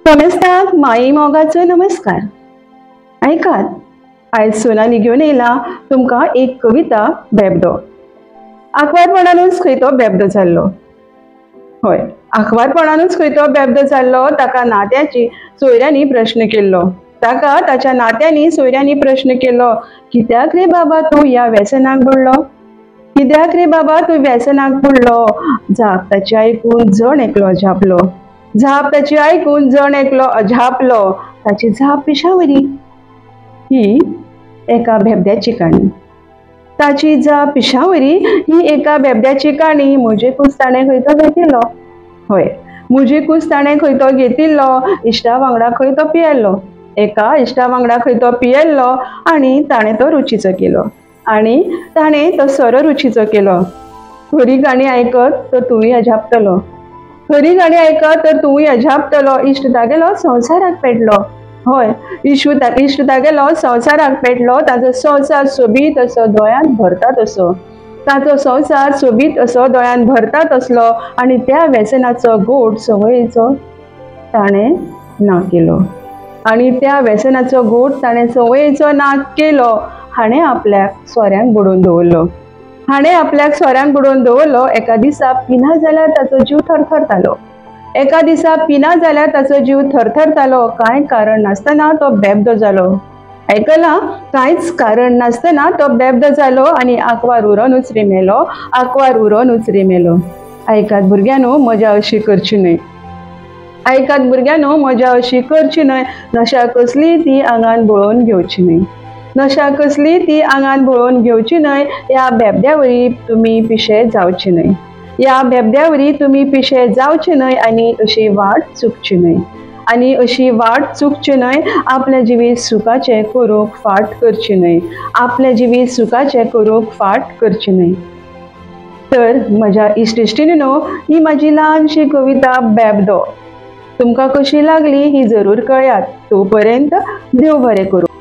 समेस्ताक माई मोगाचो नमस्कार। ऐकात, आयज सोनाली घेवन येयला तुमकां एक कविता बेबदो। आंकवारपणानूच खंय तो बेबदो जाल्लो। हय, आंकवारपणानूच खंय तो बेबदो जाल्लो। ताका नात्याची सोयऱ्यांनी प्रश्न केल्लो। ताका ताच्या नात्यांनी सोयऱ्यांनी प्रश्न केलो, कित्याक रे बाबा तूं ह्या व्यसनाक बुडलो? कित्याक रे बाबा तूं व्यसनाक बुडलो? जाप ताची आयकून जण एकलो अजापलो। झाप ताची आयकून जण एकलो अजापलो। ताची झाप पिशावरी। ही एका बेबद्याची काणी। ताची झाप पिशावरी ही एका बेबद्याची काणी। मुजीकूच ताणें खंय तो घेतिल्लो। हय, मुजीकूच ताणें खंय तो घेतिल्लो। इश्टा वांगडा खंय तो पियेल्लो। एका इश्टा वांगडा खंय तो पियेल्लो आनी ताणें तो रुचीचो केलो। आनी ताणें तो सोरो रुचीचो केलो। खरी गाणी आयकत तर तूंय अजापतलो। खरी गाणी आयकत तर तूंय अजापतलो। इश्ट तागेलो संवसाराक पेटलो। हय, इश्ट तागेलो संवसाराक पेटलो। ताचो संवसार सोबीत असो दोळ्यान भरता तसो। ताचो संवसार सोबीत असो दोळ्यान भरता तसलो। आनी त्या व्यसनाचो गोड संवयेचो ताणें ना केलो। आनी त्या व्यसनाचो गोड ताणें संवयेचो नाच केलो। हाणें आपल्याक सोऱ्यांक बुडोवन दवरलो। हाणें आपल्याक सोऱ्यांक बुडोवन दवरलो। एका दिसा पिना जाल्यार ताचो जीव थरथरतालो। एका दिसा पिना जाल्यार ताचो जीव थरथरतालो। कांय कारण नासतना तो बेबदो जालो। आयकलां, कांयच कारण नासतना तो बेबदो जालो आनी आंकवार उरोनूच रिमेलो। आंकवार उरोनूच रिमेलो। आयकात भुरग्यांनो, मजा अशी करची न्हय। आयकात भुरग्यांनो, मजा अशी करची न्हय। नशा कसली ती आंगान बळोवन घेवची न्हय। नशा कसली ती आंगान बळोवन घेवची न्हय। ह्या बेबद्यावरी तुमी पिशे जावचे न्हय। ह्या बेबद्यावरी तुमी पिशे जावचे न्हय आनी अशी वाट चुकची न्हय। आनी अशी वाट चुकची न्हय। आपल्या जिवीत सुखाचे करूंक फाट करची न्हय। आपल्या जिवीत सुखाचे करूंक फाट करची न्हय। तर म्हज्या इश्टिणींनो, ही म्हाजी ल्हानशी कविता बेबदो तुमकां कशी लागली ही जरूर कळयात। तो पर्यंत देव बरें करूं।